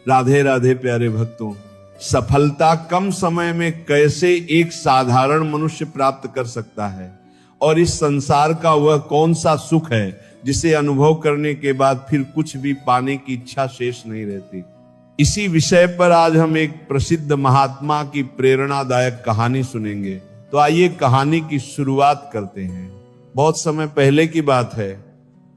राधे राधे प्यारे भक्तों, सफलता कम समय में कैसे एक साधारण मनुष्य प्राप्त कर सकता है और इस संसार का वह कौन सा सुख है जिसे अनुभव करने के बाद फिर कुछ भी पाने की इच्छा शेष नहीं रहती। इसी विषय पर आज हम एक प्रसिद्ध महात्मा की प्रेरणादायक कहानी सुनेंगे। तो आइए कहानी की शुरुआत करते हैं। बहुत समय पहले की बात है।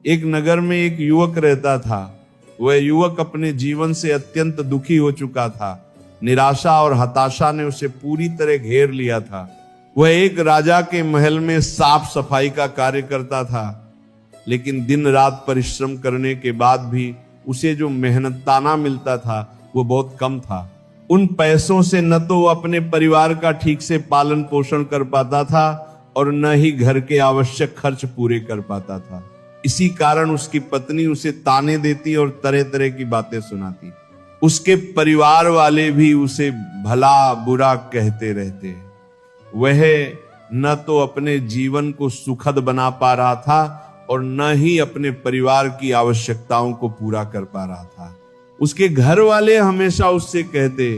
एक नगर में एक युवक रहता था। वह युवक अपने जीवन से अत्यंत दुखी हो चुका था। निराशा और हताशा ने उसे पूरी तरह घेर लिया था। वह एक राजा के महल में साफ सफाई का कार्य करता था, लेकिन दिन रात परिश्रम करने के बाद भी उसे जो मेहनताना मिलता था वो बहुत कम था। उन पैसों से न तो वो अपने परिवार का ठीक से पालन पोषण कर पाता था और न ही घर के आवश्यक खर्च पूरे कर पाता था। इसी कारण उसकी पत्नी उसे ताने देती और तरह तरह की बातें सुनाती। उसके परिवार वाले भी उसे भला बुरा कहते रहते। वह न तो अपने जीवन को सुखद बना पा रहा था और न ही अपने परिवार की आवश्यकताओं को पूरा कर पा रहा था। उसके घर वाले हमेशा उससे कहते,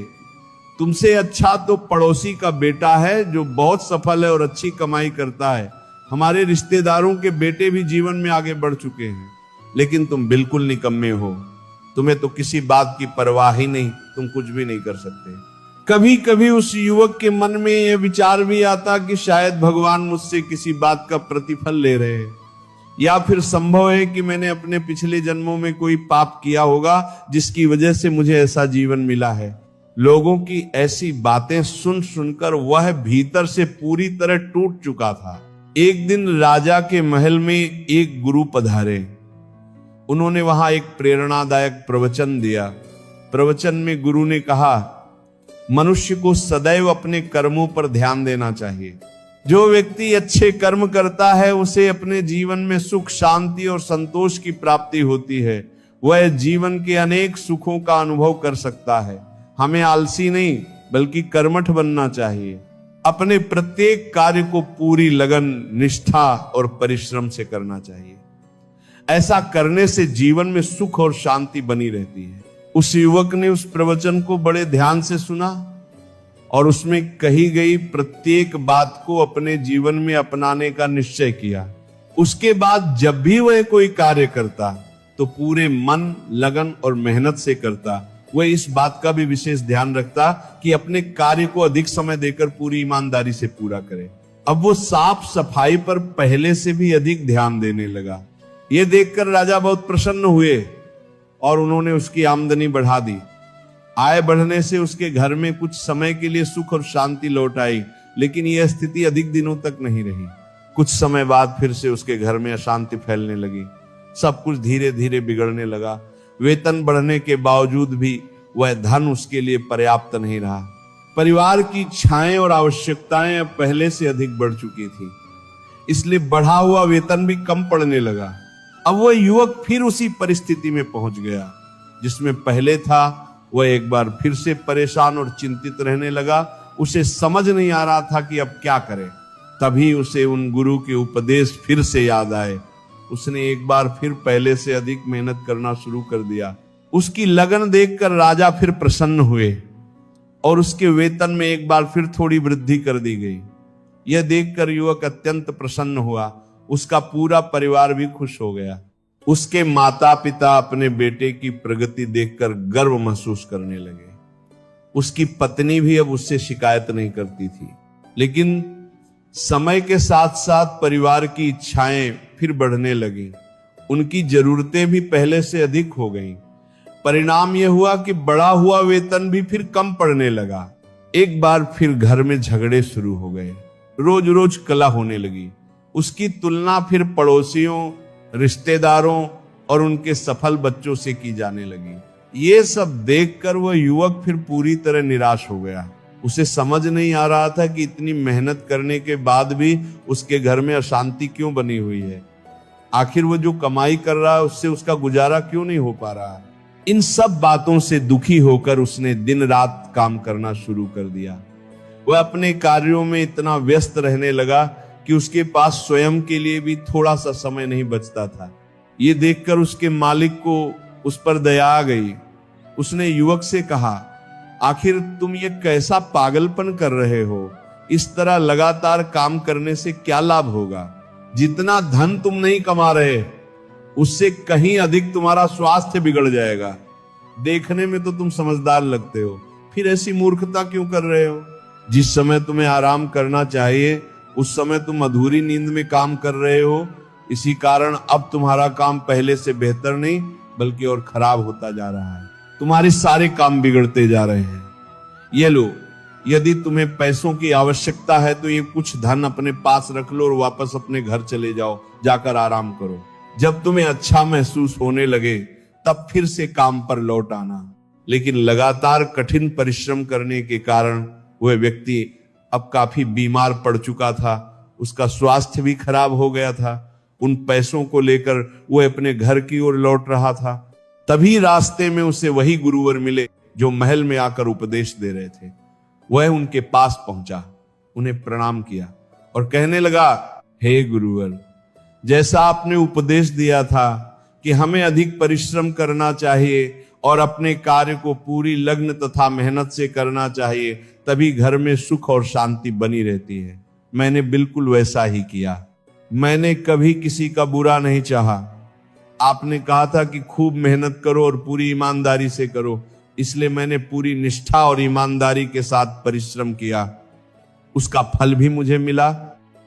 तुमसे अच्छा तो पड़ोसी का बेटा है जो बहुत सफल है और अच्छी कमाई करता है। हमारे रिश्तेदारों के बेटे भी जीवन में आगे बढ़ चुके हैं, लेकिन तुम बिल्कुल निकम्मे हो। तुम्हें तो किसी बात की परवाह ही नहीं, तुम कुछ भी नहीं कर सकते। कभी कभी उस युवक के मन में यह विचार भी आता कि शायद भगवान मुझसे किसी बात का प्रतिफल ले रहे हैं, या फिर संभव है कि मैंने अपने पिछले जन्मों में कोई पाप किया होगा जिसकी वजह से मुझे ऐसा जीवन मिला है। लोगों की ऐसी बातें सुन सुनकर वह भीतर से पूरी तरह टूट चुका था। एक दिन राजा के महल में एक गुरु पधारे। उन्होंने वहां एक प्रेरणादायक प्रवचन दिया। प्रवचन में गुरु ने कहा, मनुष्य को सदैव अपने कर्मों पर ध्यान देना चाहिए। जो व्यक्ति अच्छे कर्म करता है उसे अपने जीवन में सुख, शांति और संतोष की प्राप्ति होती है। वह जीवन के अनेक सुखों का अनुभव कर सकता है। हमें आलसी नहीं बल्कि कर्मठ बनना चाहिए। अपने प्रत्येक कार्य को पूरी लगन, निष्ठा और परिश्रम से करना चाहिए। ऐसा करने से जीवन में सुख और शांति बनी रहती है। उस युवक ने उस प्रवचन को बड़े ध्यान से सुना और उसमें कही गई प्रत्येक बात को अपने जीवन में अपनाने का निश्चय किया। उसके बाद जब भी वह कोई कार्य करता तो पूरे मन, लगन और मेहनत से करता। वह इस बात का भी विशेष ध्यान रखता कि अपने कार्य को अधिक समय देकर पूरी ईमानदारी से पूरा करे। अब वो साफ सफाई पर पहले से भी अधिक ध्यान देने लगा। यह देखकर राजा बहुत प्रसन्न हुए और उन्होंने उसकी आमदनी बढ़ा दी। आय बढ़ने से उसके घर में कुछ समय के लिए सुख और शांति लौट आई, लेकिन यह स्थिति अधिक दिनों तक नहीं रही। कुछ समय बाद फिर से उसके घर में अशांति फैलने लगी। सब कुछ धीरे धीरे बिगड़ने लगा। वेतन बढ़ने के बावजूद भी वह धन उसके लिए पर्याप्त नहीं रहा। परिवार की इच्छाएं और आवश्यकताएं अब पहले से अधिक बढ़ चुकी थी, इसलिए बढ़ा हुआ वेतन भी कम पड़ने लगा। अब वह युवक फिर उसी परिस्थिति में पहुंच गया जिसमें पहले था। वह एक बार फिर से परेशान और चिंतित रहने लगा। उसे समझ नहीं आ रहा था कि अब क्या करे। तभी उसे उन गुरु के उपदेश फिर से याद आए। उसने एक बार फिर पहले से अधिक मेहनत करना शुरू कर दिया। उसकी लगन देखकर राजा फिर प्रसन्न हुए और उसके वेतन में एक बार फिर थोड़ी वृद्धि कर दी गई। यह देखकर युवक अत्यंत प्रसन्न हुआ। उसका पूरा परिवार भी खुश हो गया। उसके माता पिता अपने बेटे की प्रगति देखकर गर्व महसूस करने लगे। उसकी पत्नी भी अब उससे शिकायत नहीं करती थी। लेकिन समय के साथ साथ परिवार की इच्छाएं फिर बढ़ने लगी। उनकी जरूरतें भी पहले से अधिक हो गईं। परिणाम यह हुआ कि बढ़ा हुआ वेतन भी फिर कम पड़ने लगा। एक बार फिर घर में झगड़े शुरू हो गए। रोज रोज कलह होने लगी। उसकी तुलना फिर पड़ोसियों, रिश्तेदारों और उनके सफल बच्चों से की जाने लगी। ये सब देखकर वह युवक फिर पूरी तरह निराश हो गया। उसे समझ नहीं आ रहा था कि इतनी मेहनत करने के बाद भी उसके घर में अशांति क्यों बनी हुई है। आखिर वो जो कमाई कर रहा है उससे उसका गुजारा क्यों नहीं हो पा रहा है। इन सब बातों से दुखी होकर उसने दिन रात काम करना शुरू कर दिया। वह अपने कार्यों में इतना व्यस्त रहने लगा कि उसके पास स्वयं के लिए भी थोड़ा सा समय नहीं बचता था। ये देखकर उसके मालिक को उस पर दया आ गई। उसने युवक से कहा, आखिर तुम ये कैसा पागलपन कर रहे हो? इस तरह लगातार काम करने से क्या लाभ होगा? जितना धन तुम नहीं कमा रहे उससे कहीं अधिक तुम्हारा स्वास्थ्य बिगड़ जाएगा। देखने में तो तुम समझदार लगते हो, फिर ऐसी मूर्खता क्यों कर रहे हो? जिस समय तुम्हें आराम करना चाहिए उस समय तुम अधूरी नींद में काम कर रहे हो। इसी कारण अब तुम्हारा काम पहले से बेहतर नहीं बल्कि और खराब होता जा रहा है। तुम्हारे सारे काम बिगड़ते जा रहे हैं। ये लो, यदि तुम्हें पैसों की आवश्यकता है तो ये कुछ धन अपने पास रख लो और वापस अपने घर चले जाओ, जाकर आराम करो। जब तुम्हें अच्छा महसूस होने लगे तब फिर से काम पर लौट आना। लेकिन लगातार कठिन परिश्रम करने के कारण वह व्यक्ति अब काफी बीमार पड़ चुका था। उसका स्वास्थ्य भी खराब हो गया था। उन पैसों को लेकर वह अपने घर की ओर लौट रहा था। तभी रास्ते में उसे वही गुरुवर मिले जो महल में आकर उपदेश दे रहे थे। वह उनके पास पहुंचा, उन्हें प्रणाम किया और कहने लगा, हे गुरुवर, जैसा आपने उपदेश दिया था कि हमें अधिक परिश्रम करना चाहिए और अपने कार्य को पूरी लगन तथा मेहनत से करना चाहिए, तभी घर में सुख और शांति बनी रहती है, मैंने बिल्कुल वैसा ही किया। मैंने कभी किसी का बुरा नहीं चाहा। आपने कहा था कि खूब मेहनत करो और पूरी ईमानदारी से करो, इसलिए मैंने पूरी निष्ठा और ईमानदारी के साथ परिश्रम किया। उसका फल भी मुझे मिला,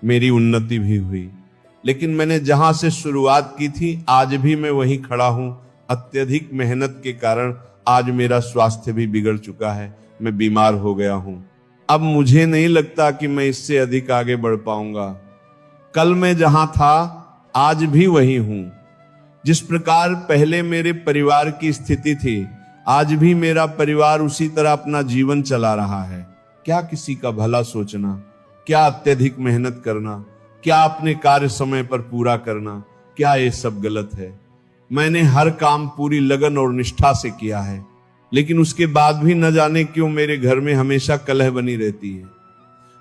मेरी उन्नति भी हुई। लेकिन मैंने जहां से शुरुआत की थी आज भी मैं वहीं खड़ा हूं। अत्यधिक मेहनत के कारण आज मेरा स्वास्थ्य भी बिगड़ चुका है, मैं बीमार हो गया हूं। अब मुझे नहीं लगता कि मैं इससे अधिक आगे बढ़ पाऊंगा। कल मैं जहां था आज भी वही हूं। जिस प्रकार पहले मेरे परिवार की स्थिति थी आज भी मेरा परिवार उसी तरह अपना जीवन चला रहा है। क्या किसी का भला सोचना, क्या अत्यधिक मेहनत करना, क्या अपने कार्य समय पर पूरा करना, क्या ये सब गलत है? मैंने हर काम पूरी लगन और निष्ठा से किया है, लेकिन उसके बाद भी न जाने क्यों मेरे घर में हमेशा कलह बनी रहती है।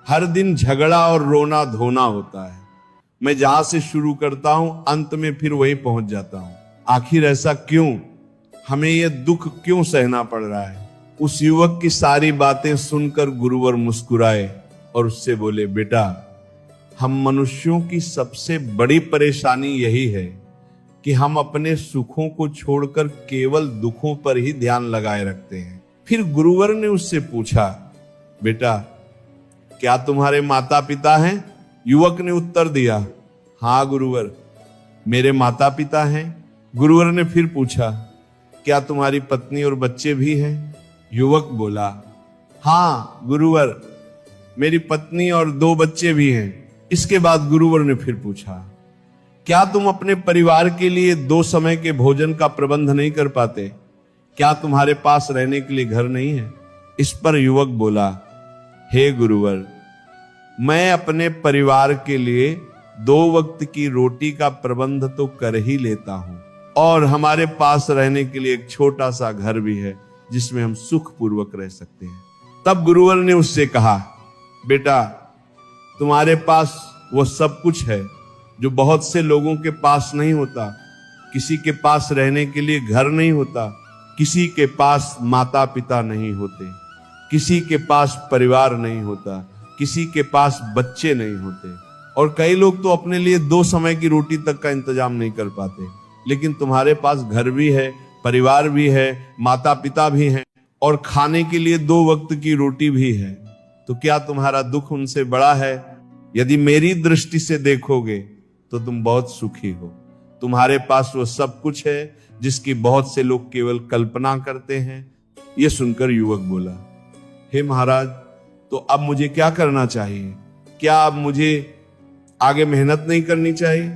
हर दिन झगड़ा और रोना धोना होता है। मैं जहां से शुरू करता हूं अंत में फिर वहीं पहुंच जाता हूं। आखिर ऐसा क्यों? हमें यह दुख क्यों सहना पड़ रहा है? उस युवक की सारी बातें सुनकर गुरुवर मुस्कुराए और उससे बोले, बेटा, हम मनुष्यों की सबसे बड़ी परेशानी यही है कि हम अपने सुखों को छोड़कर केवल दुखों पर ही ध्यान लगाए रखते हैं। फिर गुरुवर ने उससे पूछा, बेटा, क्या तुम्हारे माता पिता हैं? युवक ने उत्तर दिया, हाँ गुरुवर, मेरे माता पिता हैं। गुरुवर ने फिर पूछा, क्या तुम्हारी पत्नी और बच्चे भी हैं? युवक बोला, हाँ गुरुवर, मेरी पत्नी और 2 बच्चे भी हैं। इसके बाद गुरुवर ने फिर पूछा, क्या तुम अपने परिवार के लिए 2 समय के भोजन का प्रबंध नहीं कर पाते? क्या तुम्हारे पास रहने के लिए घर नहीं है? इस पर युवक बोला, हे गुरुवर, मैं अपने परिवार के लिए 2 वक्त की रोटी का प्रबंध तो कर ही लेता हूं और हमारे पास रहने के लिए एक छोटा सा घर भी है जिसमें हम सुखपूर्वक रह सकते हैं। तब गुरुवर ने उससे कहा, बेटा, तुम्हारे पास वो सब कुछ है जो बहुत से लोगों के पास नहीं होता। किसी के पास रहने के लिए घर नहीं होता, किसी के पास माता पिता नहीं होते, किसी के पास परिवार नहीं होता, किसी के पास बच्चे नहीं होते, और कई लोग तो अपने लिए 2 समय की रोटी तक का इंतजाम नहीं कर पाते। लेकिन तुम्हारे पास घर भी है, परिवार भी है, माता पिता भी हैं और खाने के लिए 2 वक्त की रोटी भी है। तो क्या तुम्हारा दुख उनसे बड़ा है? यदि मेरी दृष्टि से देखोगे तो तुम बहुत सुखी हो। तुम्हारे पास वो सब कुछ है जिसकी बहुत से लोग केवल कल्पना करते हैं। यह सुनकर युवक बोला, हे महाराज, तो अब मुझे क्या करना चाहिए? क्या अब मुझे आगे मेहनत नहीं करनी चाहिए?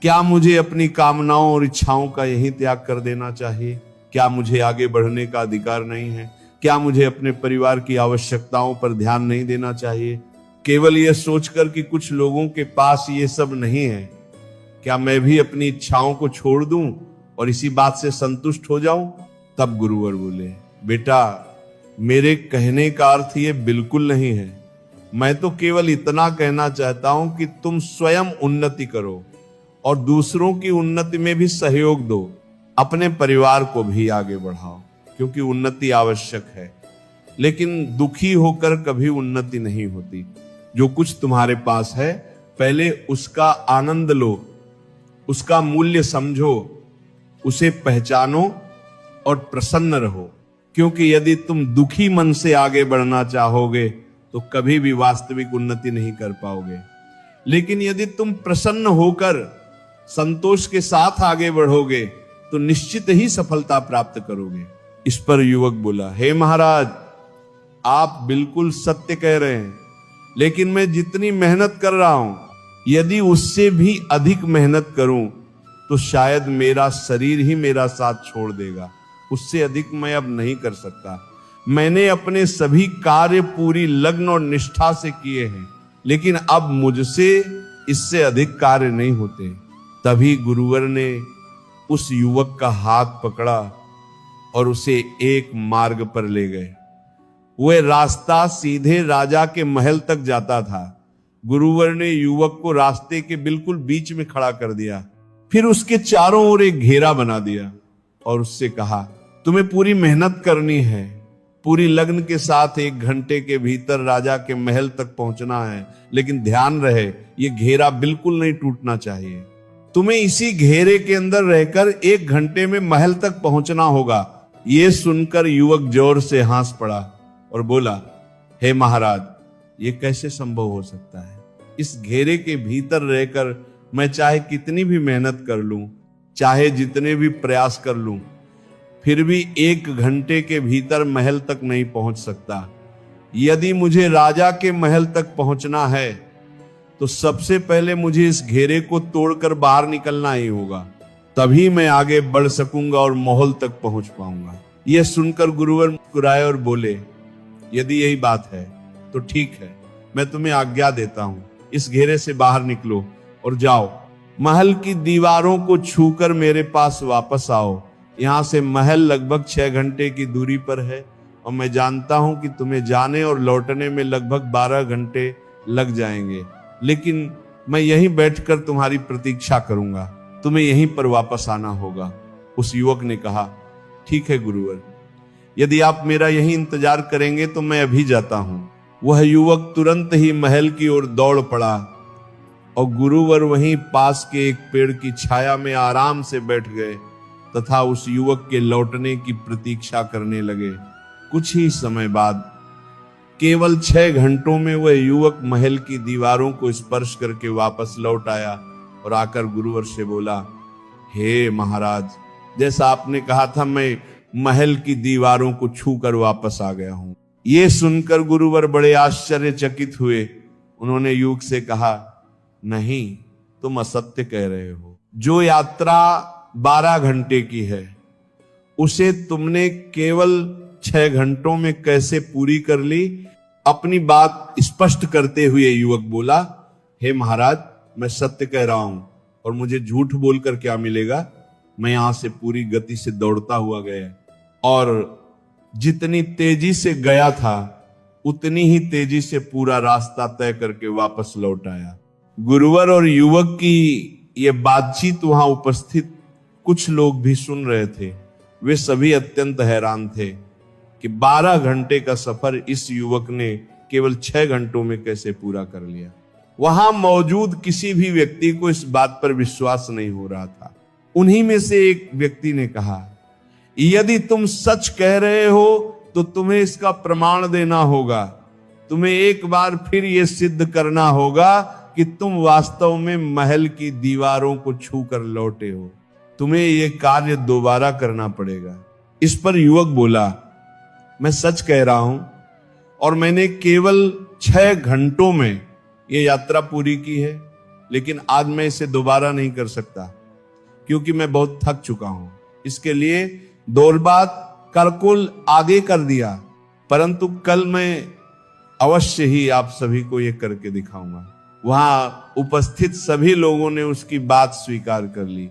क्या मुझे अपनी कामनाओं और इच्छाओं का यही त्याग कर देना चाहिए? क्या मुझे आगे बढ़ने का अधिकार नहीं है? क्या मुझे अपने परिवार की आवश्यकताओं पर ध्यान नहीं देना चाहिए? केवल यह सोचकर कि कुछ लोगों के पास ये सब नहीं है, क्या मैं भी अपनी इच्छाओं को छोड़ दूं और इसी बात से संतुष्ट हो जाऊं? तब गुरुवर बोले, बेटा, मेरे कहने का अर्थ ये बिल्कुल नहीं है। मैं तो केवल इतना कहना चाहता हूं कि तुम स्वयं उन्नति करो और दूसरों की उन्नति में भी सहयोग दो, अपने परिवार को भी आगे बढ़ाओ, क्योंकि उन्नति आवश्यक है, लेकिन दुखी होकर कभी उन्नति नहीं होती। जो कुछ तुम्हारे पास है पहले उसका आनंद लो, उसका मूल्य समझो, उसे पहचानो और प्रसन्न रहो, क्योंकि यदि तुम दुखी मन से आगे बढ़ना चाहोगे तो कभी भी वास्तविक उन्नति नहीं कर पाओगे। लेकिन यदि तुम प्रसन्न होकर संतोष के साथ आगे बढ़ोगे तो निश्चित ही सफलता प्राप्त करोगे। इस पर युवक बोला, हे महाराज, आप बिल्कुल सत्य कह रहे हैं, लेकिन मैं जितनी मेहनत कर रहा हूं, यदि उससे भी अधिक मेहनत करूं तो शायद मेरा शरीर ही मेरा साथ छोड़ देगा। उससे अधिक मैं अब नहीं कर सकता। मैंने अपने सभी कार्य पूरी लगन और निष्ठा से किए हैं, लेकिन अब मुझसे इससे अधिक कार्य नहीं होते। तभी गुरुवर ने उस युवक का हाथ पकड़ा और उसे एक मार्ग पर ले गए। वह रास्ता सीधे राजा के महल तक जाता था। गुरुवर ने युवक को रास्ते के बिल्कुल बीच में खड़ा कर दिया, फिर उसके चारों ओर एक घेरा बना दिया और उससे कहा, तुम्हें पूरी मेहनत करनी है, पूरी लगन के साथ 1 घंटे के भीतर राजा के महल तक पहुंचना है, लेकिन ध्यान रहे ये घेरा बिल्कुल नहीं टूटना चाहिए। तुम्हें इसी घेरे के अंदर रहकर 1 घंटे में महल तक पहुंचना होगा। ये सुनकर युवक जोर से हंस पड़ा और बोला, हे महाराज, ये कैसे संभव हो सकता है? इस घेरे के भीतर रहकर मैं चाहे कितनी भी मेहनत कर लूं, चाहे जितने भी प्रयास कर लूं, फिर भी 1 घंटे के भीतर महल तक नहीं पहुंच सकता। यदि मुझे राजा के महल तक पहुंचना है तो सबसे पहले मुझे इस घेरे को तोड़कर बाहर निकलना ही होगा, तभी मैं आगे बढ़ सकूंगा और महल तक पहुंच पाऊंगा। यह सुनकर गुरुवर मुस्कुराए और बोले, यदि यही बात है तो ठीक है, मैं तुम्हें आज्ञा देता हूं, इस घेरे से बाहर निकलो और जाओ, महल की दीवारों को छूकर मेरे पास वापस आओ। यहां से महल लगभग 6 घंटे की दूरी पर है और मैं जानता हूं कि तुम्हें जाने और लौटने में लगभग 12 घंटे लग जाएंगे, लेकिन मैं यहीं बैठकर तुम्हारी प्रतीक्षा करूंगा, तुम्हें यहीं पर वापस आना होगा। उस युवक ने कहा, ठीक है गुरुवर, यदि आप मेरा यहीं इंतजार करेंगे तो मैं अभी जाता हूं। वह युवक तुरंत ही महल की ओर दौड़ पड़ा और गुरुवर वहीं पास के एक पेड़ की छाया में आराम से बैठ गए तथा उस युवक के लौटने की प्रतीक्षा करने लगे। कुछ ही समय बाद केवल 6 घंटों में वह युवक महल की दीवारों को स्पर्श करके वापस लौट आया और आकर गुरुवर से बोला, हे महाराज, जैसा आपने कहा था मैं महल की दीवारों को छूकर वापस आ गया हूं। यह सुनकर गुरुवर बड़े आश्चर्यचकित हुए। उन्होंने युवक से कहा, नहीं, तुम असत्य कह रहे हो। जो यात्रा 12 घंटे की है उसे तुमने केवल 6 घंटों में कैसे पूरी कर ली? अपनी बात स्पष्ट करते हुए युवक बोला, हे महाराज, मैं सत्य कह रहा हूं और मुझे झूठ बोलकर क्या मिलेगा? मैं यहां से पूरी गति से दौड़ता हुआ गया और जितनी तेजी से गया था उतनी ही तेजी से पूरा रास्ता तय करके वापस लौट आया। गुरुवर और युवक की यह बातचीत वहां उपस्थित कुछ लोग भी सुन रहे थे। वे सभी अत्यंत हैरान थे कि 12 घंटे का सफर इस युवक ने केवल 6 घंटों में कैसे पूरा कर लिया। वहां मौजूद किसी भी व्यक्ति को इस बात पर विश्वास नहीं हो रहा था। उन्हीं में से एक व्यक्ति ने कहा, यदि तुम सच कह रहे हो तो तुम्हें इसका प्रमाण देना होगा। तुम्हें एक बार फिर यह सिद्ध करना होगा कि तुम वास्तव में महल की दीवारों को छूकर लौटे हो। तुम्हें यह कार्य दोबारा करना पड़ेगा। इस पर युवक बोला, मैं सच कह रहा हूं और मैंने केवल 6 घंटों में यह यात्रा पूरी की है, लेकिन आज मैं इसे दोबारा नहीं कर सकता क्योंकि मैं बहुत थक चुका हूं। इसके लिए दौलबात करकुल आगे कर दिया, परंतु कल मैं अवश्य ही आप सभी को यह करके दिखाऊंगा। वहां उपस्थित सभी लोगों ने उसकी बात स्वीकार कर ली।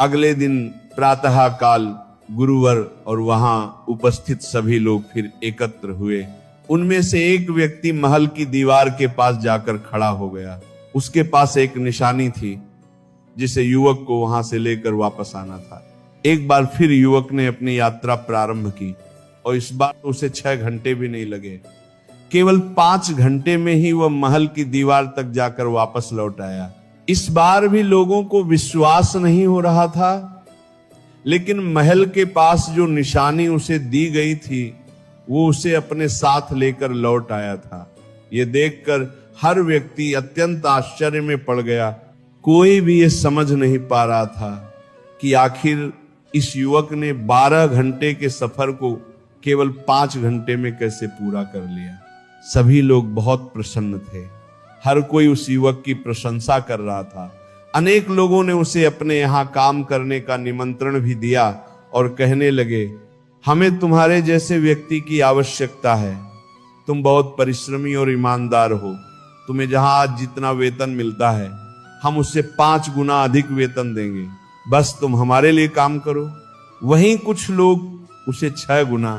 अगले दिन प्रातः काल गुरुवर और वहां उपस्थित सभी लोग फिर एकत्र हुए। उनमें से एक व्यक्ति महल की दीवार के पास जाकर खड़ा हो गया। उसके पास एक निशानी थी जिसे युवक को वहां से लेकर वापस आना था। एक बार फिर युवक ने अपनी यात्रा प्रारंभ की। और इस बार तो उसे 6 घंटे भी नहीं लगे। केवल 5 घंटे में ही वह महल की दीवार तक जाकर वापस लौट आया। इस बार भी लोगों को विश्वास नहीं हो रहा था, लेकिन महल के पास जो निशानी उसे दी गई थी वो उसे अपने साथ लेकर लौट आया था। यह देखकर हर व्यक्ति अत्यंत आश्चर्य में पड़ गया। कोई भी ये समझ नहीं पा रहा था कि आखिर इस युवक ने 12 घंटे के सफर को केवल 5 घंटे में कैसे पूरा कर लिया। सभी लोग बहुत प्रसन्न थे। हर कोई उस युवक की प्रशंसा कर रहा था। अनेक लोगों ने उसे अपने यहां काम करने का निमंत्रण भी दिया और कहने लगे, हमें तुम्हारे जैसे व्यक्ति की आवश्यकता है। तुम बहुत परिश्रमी और ईमानदार हो। तुम्हें जहां आज जितना वेतन मिलता है हम उससे 5 गुना अधिक वेतन देंगे, बस तुम हमारे लिए काम करो। वहीं कुछ लोग उसे 6 गुना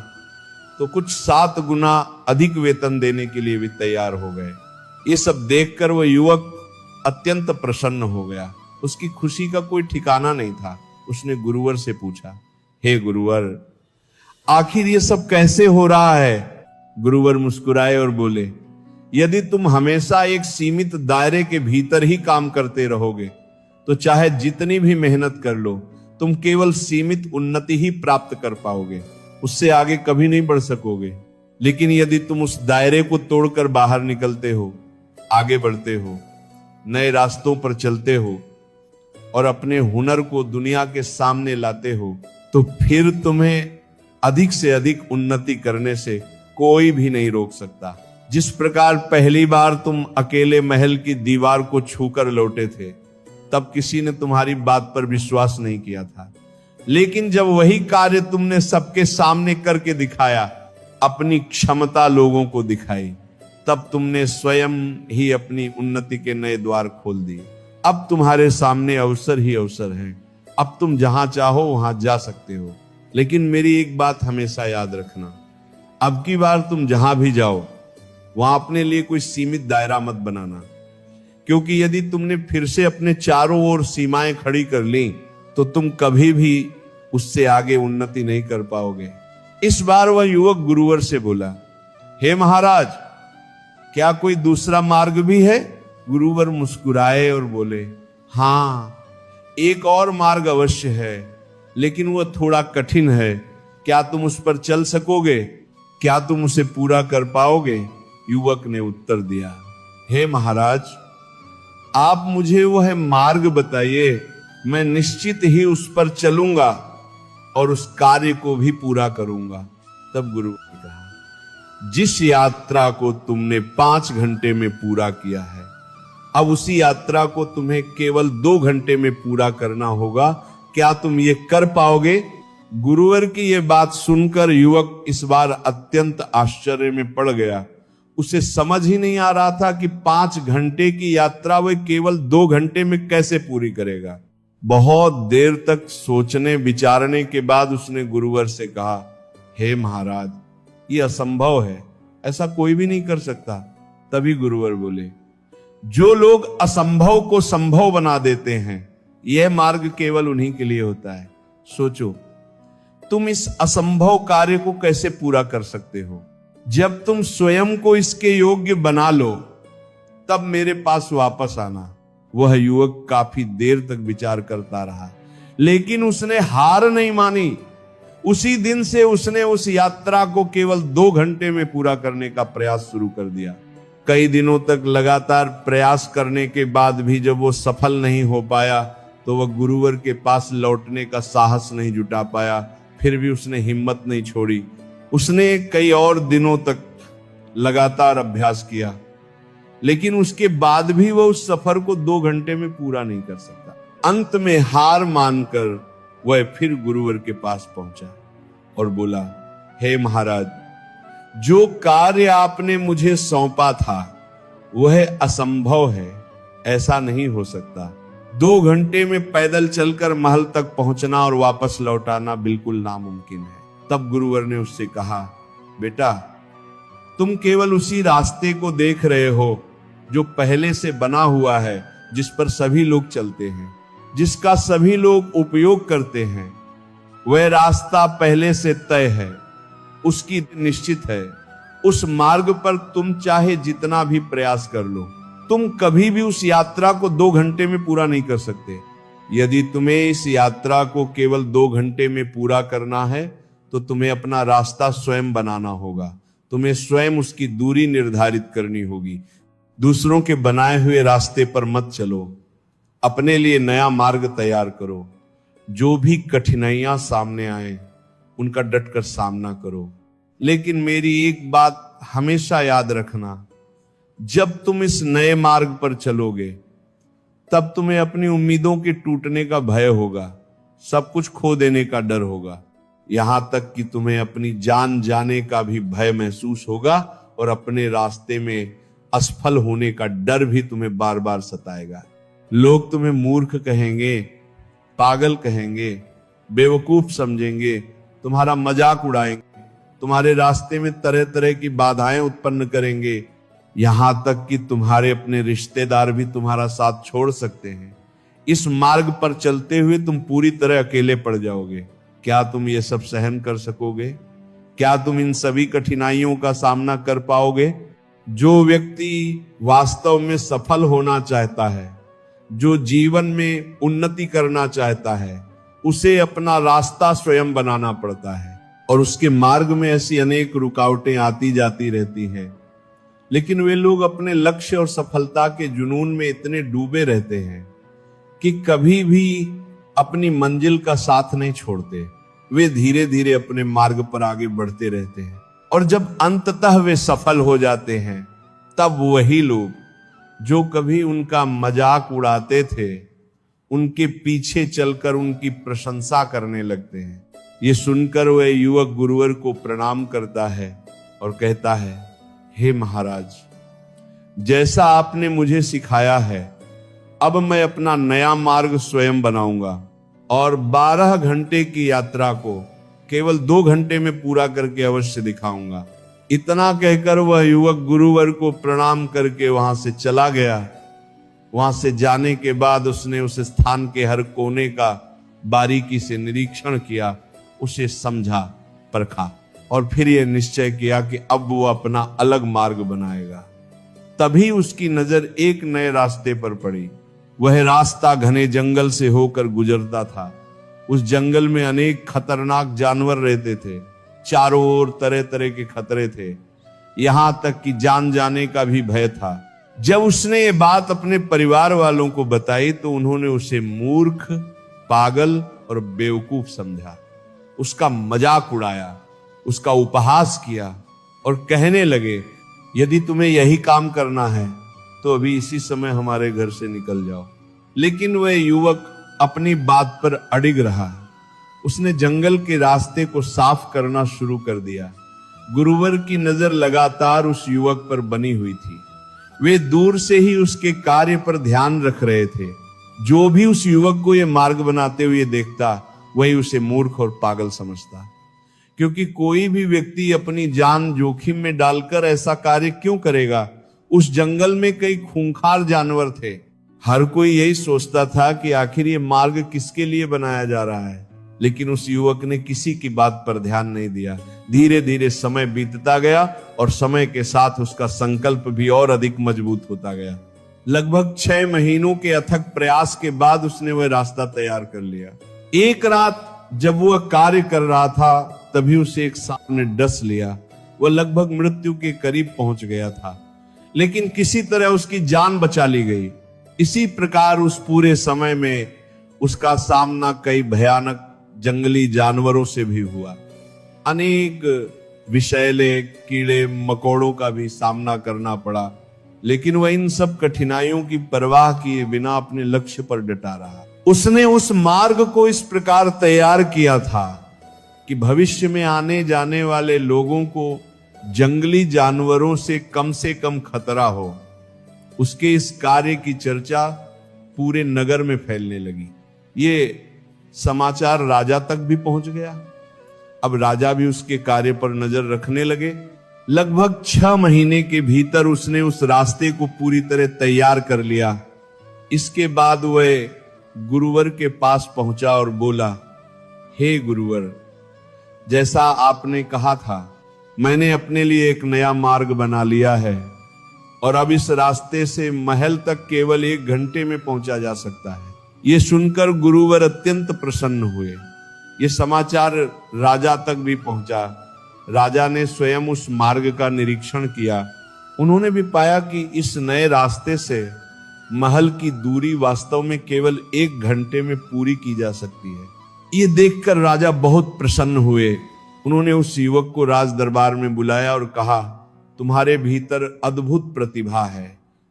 तो कुछ 7 गुना अधिक वेतन देने के लिए भी तैयार हो गए। ये सब देखकर वह युवक अत्यंत प्रसन्न हो गया। उसकी खुशी का कोई ठिकाना नहीं था। उसने गुरुवर से पूछा, हे गुरुवर, आखिर ये सब कैसे हो रहा है? गुरुवर मुस्कुराए और बोले, यदि तुम हमेशा एक सीमित दायरे के भीतर ही काम करते रहोगे तो चाहे जितनी भी मेहनत कर लो तुम केवल सीमित उन्नति ही प्राप्त कर पाओगे, उससे आगे कभी नहीं बढ़ सकोगे। लेकिन यदि तुम उस दायरे को तोड़कर बाहर निकलते हो, आगे बढ़ते हो, नए रास्तों पर चलते हो और अपने हुनर को दुनिया के सामने लाते हो, तो फिर तुम्हें अधिक से अधिक उन्नति करने से कोई भी नहीं रोक सकता। जिस प्रकार पहली बार तुम अकेले महल की दीवार को छूकर लौटे थे, तब किसी ने तुम्हारी बात पर विश्वास नहीं किया था। लेकिन जब वही कार्य तुमने सबके सामने करके दिखाया, अपनी क्षमता लोगों को दिखाई, तब तुमने स्वयं ही अपनी उन्नति के नए द्वार खोल दिए। अब तुम्हारे सामने अवसर ही अवसर हैं। अब तुम जहां चाहो वहां जा सकते हो। लेकिन मेरी एक बात हमेशा याद रखना, अब की बार तुम जहां भी जाओ वहां अपने लिए कोई सीमित दायरा मत बनाना, क्योंकि यदि तुमने फिर से अपने चारों ओर सीमाएं खड़ी कर ली तो तुम कभी भी उससे आगे उन्नति नहीं कर पाओगे। इस बार वह युवक गुरुवर से बोला, हे महाराज, क्या कोई दूसरा मार्ग भी है? गुरुवर मुस्कुराए और बोले, हाँ, एक और मार्ग अवश्य है, लेकिन वह थोड़ा कठिन है। क्या तुम उस पर चल सकोगे? क्या तुम उसे पूरा कर पाओगे? युवक ने उत्तर दिया, हे महाराज, आप मुझे वह मार्ग बताइए, मैं निश्चित ही उस पर चलूंगा और उस कार्य को भी पूरा करूंगा। तब गुरु ने कहा, जिस यात्रा को तुमने 5 घंटे में पूरा किया है, अब उसी यात्रा को तुम्हें केवल 2 घंटे में पूरा करना होगा। क्या तुम ये कर पाओगे? गुरुवर की यह बात सुनकर युवक इस बार अत्यंत आश्चर्य में पड़ गया। उसे समझ ही नहीं आ रहा था कि 5 घंटे की यात्रा वह केवल 2 घंटे में कैसे पूरी करेगा। बहुत देर तक सोचने विचारने के बाद उसने गुरुवर से कहा, हे महाराज, यह असंभव है, ऐसा कोई भी नहीं कर सकता। तभी गुरुवर बोले, जो लोग असंभव को संभव बना देते हैं, यह मार्ग केवल उन्हीं के लिए होता है। सोचो, तुम इस असंभव कार्य को कैसे पूरा कर सकते हो? जब तुम स्वयं को इसके योग्य बना लो, तब मेरे पास वापस आना। वह युवक काफी देर तक विचार करता रहा, लेकिन उसने हार नहीं मानी। उसी दिन से उसने उस यात्रा को केवल 2 घंटे में पूरा करने का प्रयास शुरू कर दिया। कई दिनों तक लगातार प्रयास करने के बाद भी जब वो सफल नहीं हो पाया, तो वह गुरुवर के पास लौटने का साहस नहीं जुटा पाया। फिर भी उसने हिम्मत नहीं छोड़ी। उसने कई और दिनों तक लगातार अभ्यास किया, लेकिन उसके बाद भी वह उस सफर को 2 घंटे में पूरा नहीं कर सकता। अंत में हार मानकर वह फिर गुरुवर के पास पहुंचा और बोला, हे महाराज, जो कार्य आपने मुझे सौंपा था वह असंभव है, ऐसा नहीं हो सकता। 2 घंटे में पैदल चलकर महल तक पहुंचना और वापस लौटाना बिल्कुल नामुमकिन है। तब गुरुवर ने उससे कहा, बेटा, तुम केवल उसी रास्ते को देख रहे हो जो पहले से बना हुआ है, जिस पर सभी लोग चलते हैं, जिसका सभी लोग उपयोग करते हैं। वह रास्ता पहले से तय है। उसकी निश्चित है। उस मार्ग पर तुम चाहे जितना भी प्रयास कर लो, तुम कभी भी उस यात्रा को 2 घंटे में पूरा नहीं कर सकते। यदि तुम्हें इस यात्रा को केवल 2 घंटे में पूरा करना है तो तुम्हें अपना रास्ता स्वयं बनाना होगा। तुम्हें स्वयं उसकी दूरी निर्धारित करनी होगी। दूसरों के बनाए हुए रास्ते पर मत चलो, अपने लिए नया मार्ग तैयार करो। जो भी कठिनाइयां सामने आए उनका डटकर सामना करो। लेकिन मेरी एक बात हमेशा याद रखना, जब तुम इस नए मार्ग पर चलोगे तब तुम्हें अपनी उम्मीदों के टूटने का भय होगा, सब कुछ खो देने का डर होगा, यहां तक कि तुम्हें अपनी जान जाने का भी भय महसूस होगा और अपने रास्ते में असफल होने का डर भी तुम्हें बार बार सताएगा। लोग तुम्हें मूर्ख कहेंगे, पागल कहेंगे, बेवकूफ समझेंगे, तुम्हारा मजाक उड़ाएंगे, तुम्हारे रास्ते में तरह तरह की बाधाएं उत्पन्न करेंगे, यहां तक कि तुम्हारे अपने रिश्तेदार भी तुम्हारा साथ छोड़ सकते हैं। इस मार्ग पर चलते हुए तुम पूरी तरह अकेले पड़ जाओगे। क्या तुम ये सब सहन कर सकोगे? क्या तुम इन सभी कठिनाइयों का सामना कर पाओगे? जो व्यक्ति वास्तव में सफल होना चाहता है, जो जीवन में उन्नति करना चाहता है, उसे अपना रास्ता स्वयं बनाना पड़ता है और उसके मार्ग में ऐसी अनेक रुकावटें आती जाती रहती हैं। लेकिन वे लोग अपने लक्ष्य और सफलता के जुनून में इतने डूबे रहते हैं कि कभी भी अपनी मंजिल का साथ नहीं छोड़ते। वे धीरे धीरे अपने मार्ग पर आगे बढ़ते रहते हैं और जब अंततः वे सफल हो जाते हैं तब वही लोग जो कभी उनका मजाक उड़ाते थे, उनके पीछे चलकर उनकी प्रशंसा करने लगते हैं। ये सुनकर वह युवक गुरुवर को प्रणाम करता है और कहता है, हे महाराज, जैसा आपने मुझे सिखाया है अब मैं अपना नया मार्ग स्वयं बनाऊंगा और 12 घंटे की यात्रा को केवल 2 घंटे में पूरा करके अवश्य दिखाऊंगा। इतना कहकर वह युवक गुरुवर को प्रणाम करके वहां से चला गया। वहां से जाने के बाद उसने उस स्थान के हर कोने का बारीकी से निरीक्षण किया, उसे समझा, परखा और फिर यह निश्चय किया कि अब वो अपना अलग मार्ग बनाएगा। तभी उसकी नजर एक नए रास्ते पर पड़ी। वह रास्ता घने जंगल से होकर गुजरता था। उस जंगल में अनेक खतरनाक जानवर रहते थे। चारों ओर तरह तरह के खतरे थे, यहां तक कि जान जाने का भी भय था। जब उसने ये बात अपने परिवार वालों को बताई तो उन्होंने उसे मूर्ख, पागल और बेवकूफ समझा। उसका मजाक उड़ाया, उसका उपहास किया और कहने लगे, यदि तुम्हें यही काम करना है तो अभी इसी समय हमारे घर से निकल जाओ। लेकिन वह युवक अपनी बात पर अडिग रहा। उसने जंगल के रास्ते को साफ करना शुरू कर दिया। गुरुवर की नजर लगातार उस युवक पर बनी हुई थी। वे दूर से ही उसके कार्य पर ध्यान रख रहे थे। जो भी उस युवक को यह मार्ग बनाते हुए देखता वही उसे मूर्ख और पागल समझता, क्योंकि कोई भी व्यक्ति अपनी जान जोखिम में डालकर ऐसा कार्य क्यों करेगा। उस जंगल में कई खूंखार जानवर थे। हर कोई यही सोचता था कि आखिर ये मार्ग किसके लिए बनाया जा रहा है, लेकिन उस युवक ने किसी की बात पर ध्यान नहीं दिया। धीरे धीरे समय बीतता गया और समय के साथ उसका संकल्प भी और अधिक मजबूत होता गया। लगभग 6 महीनों के अथक प्रयास के बाद उसने वह रास्ता तैयार कर लिया। एक रात जब वह कार्य कर रहा था तभी उसे एक सांप ने डस लिया। वह लगभग मृत्यु के करीब पहुंच गया था, लेकिन किसी तरह उसकी जान बचा ली गई। इसी प्रकार उस पूरे समय में उसका सामना कई भयानक जंगली जानवरों से भी हुआ। अनेक विषैले कीड़े मकोड़ों का भी सामना करना पड़ा, लेकिन वह इन सब कठिनाइयों की परवाह किए बिना अपने लक्ष्य पर डटा रहा। उसने उस मार्ग को इस प्रकार तैयार किया था कि भविष्य में आने जाने वाले लोगों को जंगली जानवरों से कम खतरा हो। उसके इस कार्य की चर्चा पूरे नगर में फैलने लगी। ये समाचार राजा तक भी पहुंच गया। अब राजा भी उसके कार्य पर नजर रखने लगे। लगभग 6 महीने के भीतर उसने उस रास्ते को पूरी तरह तैयार कर लिया। इसके बाद वह गुरुवर के पास पहुंचा और बोला, हे गुरुवर, जैसा आपने कहा था मैंने अपने लिए एक नया मार्ग बना लिया है और अब इस रास्ते से महल तक केवल 1 घंटे में पहुंचा जा सकता है। ये सुनकर गुरुवर अत्यंत प्रसन्न हुए। ये समाचार राजा तक भी पहुंचा। राजा ने स्वयं उस मार्ग का निरीक्षण किया। उन्होंने भी पाया कि इस नए रास्ते से महल की दूरी वास्तव में केवल 1 घंटे में पूरी की जा सकती है। ये देखकर राजा बहुत प्रसन्न हुए। उन्होंने उस युवक को राज दरबार में बुलाया और कहा, तुम्हारे भीतर अद्भुत प्रतिभा है।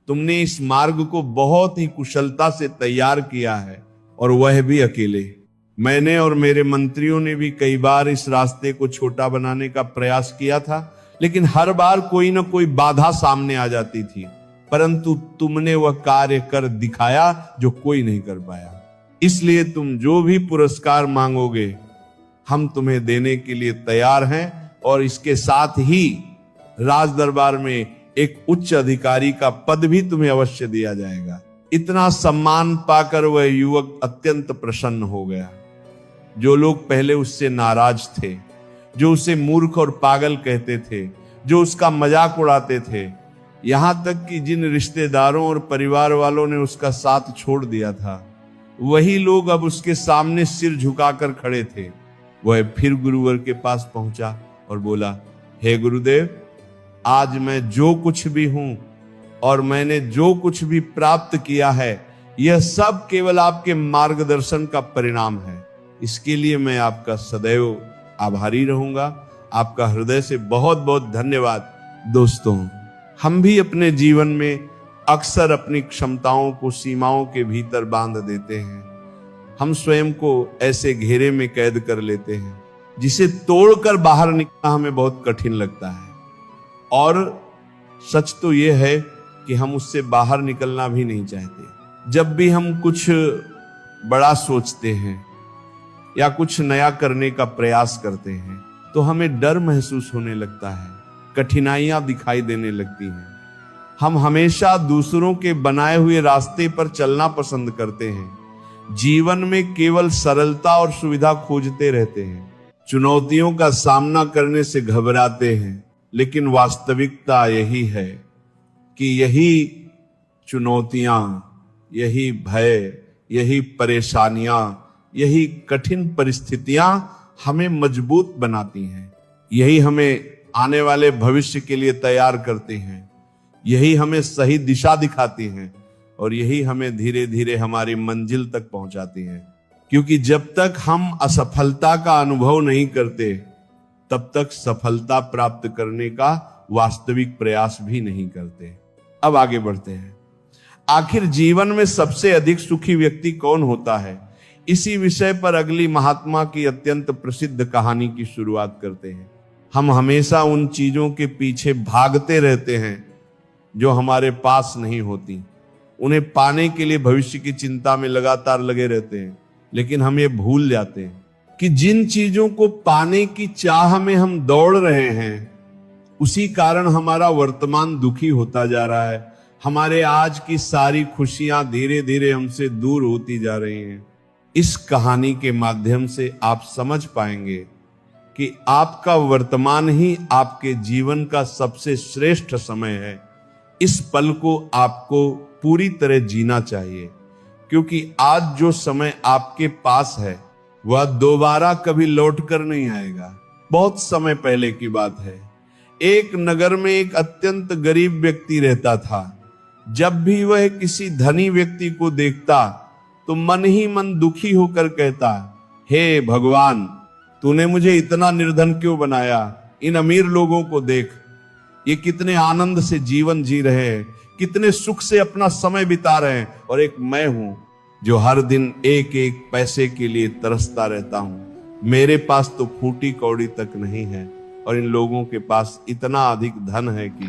तुमने इस मार्ग को बहुत ही कुशलता से तैयार किया है और वह भी अकेले। मैंने और मेरे मंत्रियों ने भी कई बार इस रास्ते को छोटा बनाने का प्रयास किया था, लेकिन हर बार कोई ना कोई बाधा सामने आ जाती थी। परंतु तुमने वह कार्य कर दिखाया जो कोई नहीं कर पाया। इसलिए तुम जो भी पुरस्कार मांगोगे हम तुम्हें देने के लिए तैयार हैं और इसके साथ ही राज दरबार में एक उच्च अधिकारी का पद भी तुम्हें अवश्य दिया जाएगा। इतना सम्मान पाकर वह युवक अत्यंत प्रसन्न हो गया। जो लोग पहले उससे नाराज थे, जो उसे मूर्ख और पागल कहते थे, जो उसका मजाक उड़ाते थे, यहां तक कि जिन रिश्तेदारों और परिवार वालों ने उसका साथ छोड़ दिया था, वही लोग अब उसके सामने सिर झुकाकर खड़े थे। वह फिर गुरुवर के पास पहुंचा और बोला, हे गुरुदेव, आज मैं जो कुछ भी हूं और मैंने जो कुछ भी प्राप्त किया है, यह सब केवल आपके मार्गदर्शन का परिणाम है। इसके लिए मैं आपका सदैव आभारी रहूंगा। आपका हृदय से बहुत बहुत धन्यवाद। दोस्तों, हम भी अपने जीवन में अक्सर अपनी क्षमताओं को सीमाओं के भीतर बांध देते हैं। हम स्वयं को ऐसे घेरे में कैद कर लेते हैं जिसे तोड़कर बाहर निकलना हमें बहुत कठिन लगता है। और सच तो यह है कि हम उससे बाहर निकलना भी नहीं चाहते। जब भी हम कुछ बड़ा सोचते हैं या कुछ नया करने का प्रयास करते हैं तो हमें डर महसूस होने लगता है, कठिनाइयां दिखाई देने लगती हैं। हम हमेशा दूसरों के बनाए हुए रास्ते पर चलना पसंद करते हैं। जीवन में केवल सरलता और सुविधा खोजते रहते हैं। चुनौतियों का सामना करने से घबराते हैं, लेकिन वास्तविकता यही है कि यही चुनौतियां, यही भय, यही परेशानियां, यही कठिन परिस्थितियां हमें मजबूत बनाती हैं। यही हमें आने वाले भविष्य के लिए तैयार करती हैं। यही हमें सही दिशा दिखाती हैं और यही हमें धीरे धीरे हमारी मंजिल तक पहुंचाती हैं। क्योंकि जब तक हम असफलता का अनुभव नहीं करते, तब तक सफलता प्राप्त करने का वास्तविक प्रयास भी नहीं करते। अब आगे बढ़ते हैं। आखिर जीवन में सबसे अधिक सुखी व्यक्ति कौन होता है? इसी विषय पर अगली महात्मा की अत्यंत प्रसिद्ध कहानी की शुरुआत करते हैं। हम हमेशा उन चीजों के पीछे भागते रहते हैं जो हमारे पास नहीं होती। उन्हें पाने के लिए भविष्य की चिंता में लगातार लगे रहते हैं, लेकिन हम ये भूल जाते हैं कि जिन चीजों को पाने की चाह में हम दौड़ रहे हैं, उसी कारण हमारा वर्तमान दुखी होता जा रहा है। हमारे आज की सारी खुशियां धीरे धीरे हमसे दूर होती जा रही हैं। इस कहानी के माध्यम से आप समझ पाएंगे कि आपका वर्तमान ही आपके जीवन का सबसे श्रेष्ठ समय है। इस पल को आपको पूरी तरह जीना चाहिए, क्योंकि आज जो समय आपके पास है वह दोबारा कभी लौट कर नहीं आएगा। बहुत समय पहले की बात है। एक नगर में एक अत्यंत गरीब व्यक्ति रहता था। जब भी वह किसी धनी व्यक्ति को देखता तो मन ही मन दुखी होकर कहता, हे भगवान, तूने मुझे इतना निर्धन क्यों बनाया? इन अमीर लोगों को देख, ये कितने आनंद से जीवन जी रहे हैं, कितने सुख से अपना समय बिता रहे हैं, और एक मैं हूं जो हर दिन एक एक पैसे के लिए तरसता रहता हूं। मेरे पास तो फूटी कौड़ी तक नहीं है और इन लोगों के पास इतना अधिक धन है कि